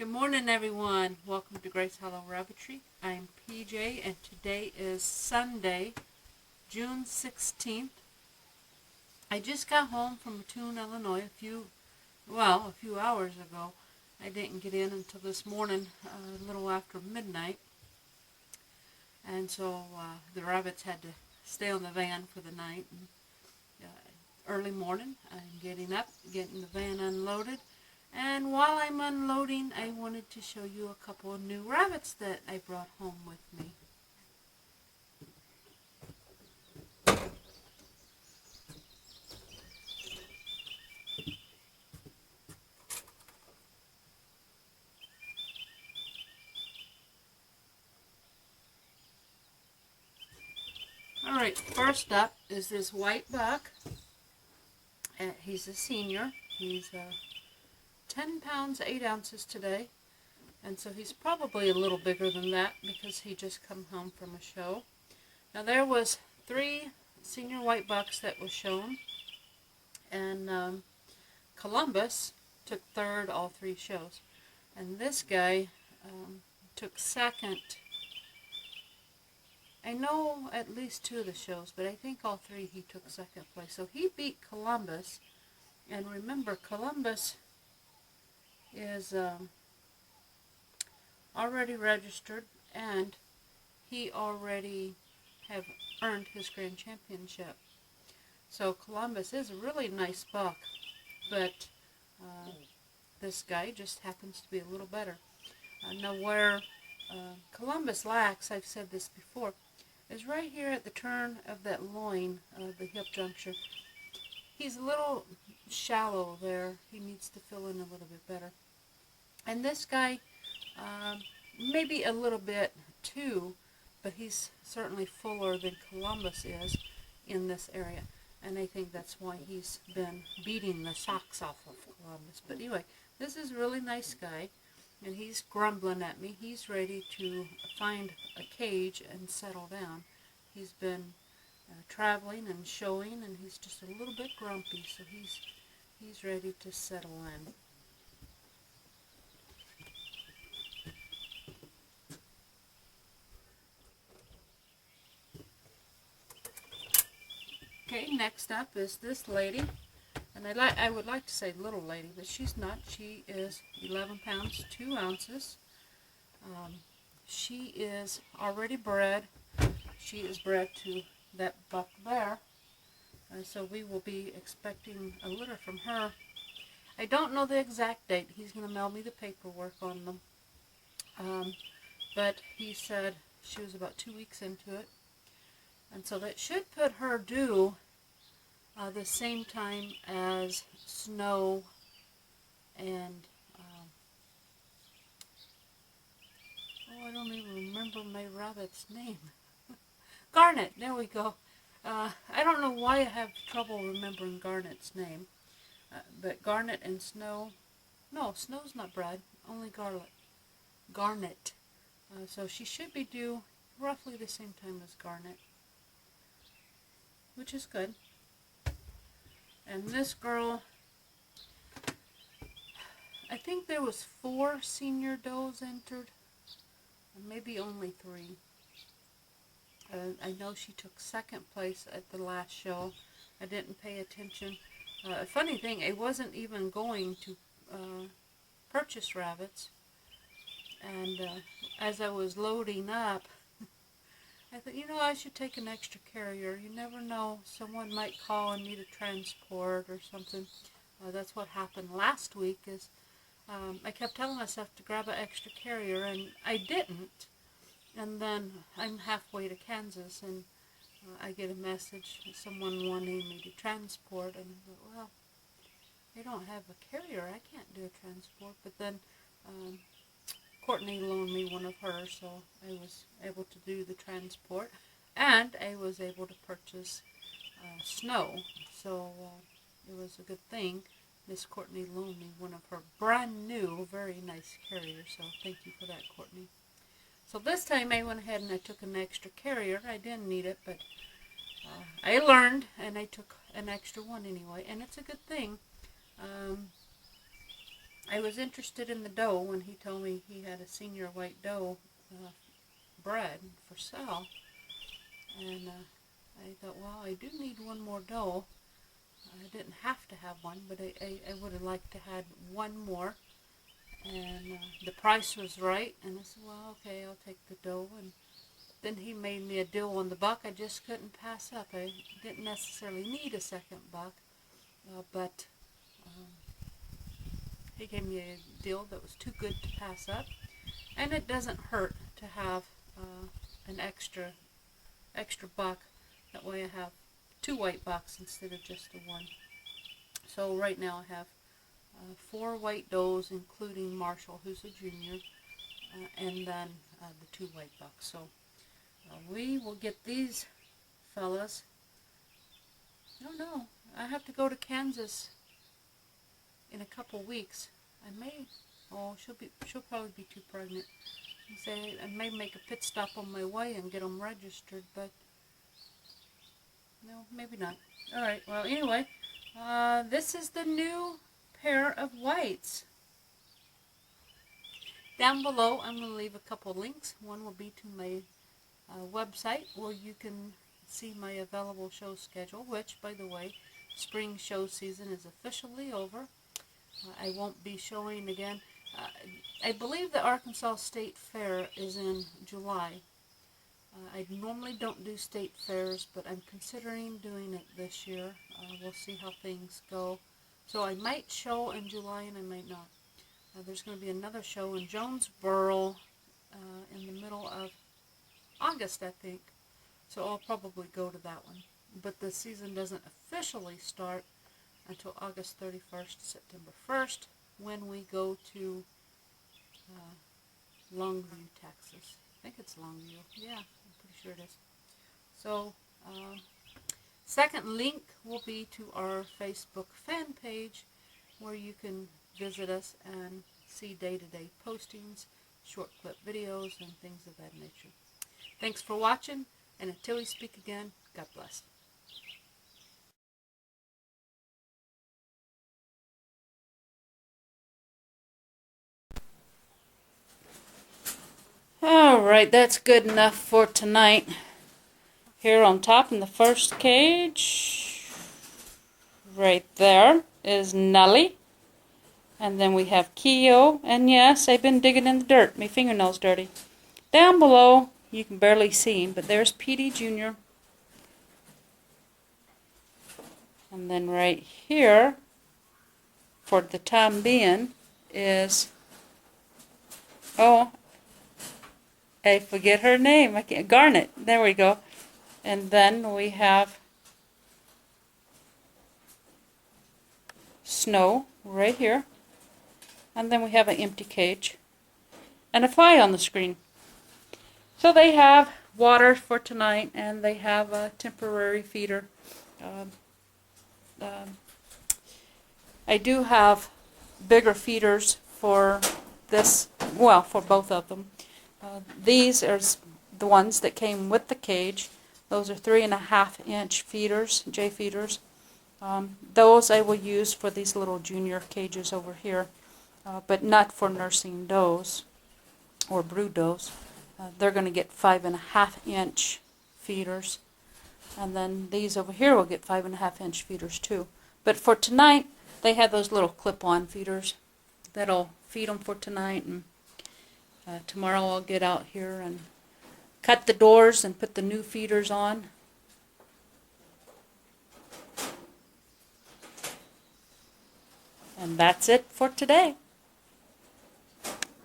Good morning, everyone. Welcome to Grace Hollow Rabbitry. I'm PJ, and today is Sunday, June 16th. I just got home from Mattoon, Illinois, a few hours ago. I didn't get in until this morning, a little after midnight. And so the rabbits had to stay on the van for the night. And, early morning, I'm getting up, getting the van unloaded. And while I'm unloading, I wanted to show you a couple of new rabbits that I brought home with me. Alright, first up is this white buck. He's a senior. He's 10 pounds, 8 ounces today. And so he's probably a little bigger than that because he just come home from a show. Now there was 3 senior white bucks that was shown. And Columbus took third all 3 shows. And this guy took second. I know at least 2 of the shows, but I think all 3 he took second place. So he beat Columbus. And remember, Columbus is already registered, and he already have earned his grand championship. So Columbus is a really nice buck, but this guy just happens to be a little better. Now where Columbus lacks, I've said this before, is right here at the turn of that loin, the hip juncture. He's a little shallow there. He needs to fill in a little bit better. And this guy, maybe a little bit too, but he's certainly fuller than Columbus is in this area. And I think that's why he's been beating the socks off of Columbus. But anyway, this is a really nice guy, and he's grumbling at me. He's ready to find a cage and settle down. He's been traveling and showing, and he's just a little bit grumpy, so he's ready to settle in. Okay, next up is this lady, and I would like to say little lady, but she's not. She is 11 pounds, 2 ounces. She is already bred. She is bred to that buck there. So we will be expecting a litter from her. I don't know the exact date. He's going to mail me the paperwork on them. But he said she was about 2 weeks into it. And so that should put her due the same time as Snow and, I don't even remember my rabbit's name. Garnet, there we go. I don't know why I have trouble remembering Garnet's name. But Garnet and Snow, no, Snow's not bred, only Garnet. So she should be due roughly the same time as Garnet, which is good. And this girl, I think there was 4 senior does entered, maybe only 3. I know she took second place at the last show. I didn't pay attention. Funny thing, I wasn't even going to purchase rabbits. And as I was loading up, I thought, I should take an extra carrier. You never know. Someone might call and need a transport or something. That's what happened last week. Is I kept telling myself to grab an extra carrier, and I didn't. And then I'm halfway to Kansas, and I get a message, someone wanting me to transport, and I thought, well, I don't have a carrier, I can't do a transport. But then Courtney loaned me one of hers, so I was able to do the transport, and I was able to purchase Snow, so it was a good thing. Miss Courtney loaned me one of her brand new, very nice carriers, so thank you for that, Courtney. So this time I went ahead and I took an extra carrier. I didn't need it, but I learned, and I took an extra one anyway, and it's a good thing. I was interested in the doe when he told me he had a senior white doe bred for sale. And I thought, well, I do need one more doe. I didn't have to have one, but I would have liked to have one more. And the price was right, and I said, well, okay, I'll take the doe. And then he made me a deal on the buck I just couldn't pass up. I didn't necessarily need a second buck, but he gave me a deal that was too good to pass up. And it doesn't hurt to have an extra buck. That way I have 2 white bucks instead of just the one. So right now I have 4 white does, including Marshall, who's a junior, and then the 2 white bucks. So we will get these fellas. I don't know. I have to go to Kansas in a couple weeks. I may. Oh, she'll probably be too pregnant. I may make a pit stop on my way and get them registered, but no, maybe not. All right. Well, anyway, this is the new pair of whites. Down below, I'm going to leave a couple links. One will be to my website where you can see my available show schedule, which, by the way, spring show season is officially over. I won't be showing again. I believe the Arkansas State Fair is in July. I normally don't do state fairs, but I'm considering doing it this year. We'll see how things go. So I might show in July and I might not. There's going to be another show in Jonesboro in the middle of August, I think. So I'll probably go to that one. But the season doesn't officially start until August 31st, September 1st, when we go to Longview, Texas. I think it's Longview. Yeah, I'm pretty sure it is. So, second link will be to our Facebook fan page where you can visit us and see day-to-day postings, short clip videos, and things of that nature. Thanks for watching, and until we speak again, God bless. Alright, that's good enough for tonight. Here on top in the first cage, right there, is Nellie. And then we have Keo. And yes, I've been digging in the dirt. My fingernail's dirty. Down below, you can barely see him, but there's Petey Jr. And then right here, for the time being, is... oh, I forget her name. I can't. Garnet. There we go. And then we have Snow right here. And then we have an empty cage and a fly on the screen. So they have water for tonight, and they have a temporary feeder. I do have bigger feeders for this, well, for both of them. These are the ones that came with the cage. Those are 3.5-inch feeders, J feeders. Those I will use for these little junior cages over here, but not for nursing does or brood does. They're going to get 5.5-inch feeders, and then these over here will get 5.5-inch feeders too. But for tonight, they have those little clip-on feeders that'll feed them for tonight, and tomorrow I'll get out here and cut the doors and put the new feeders on. And that's it for today.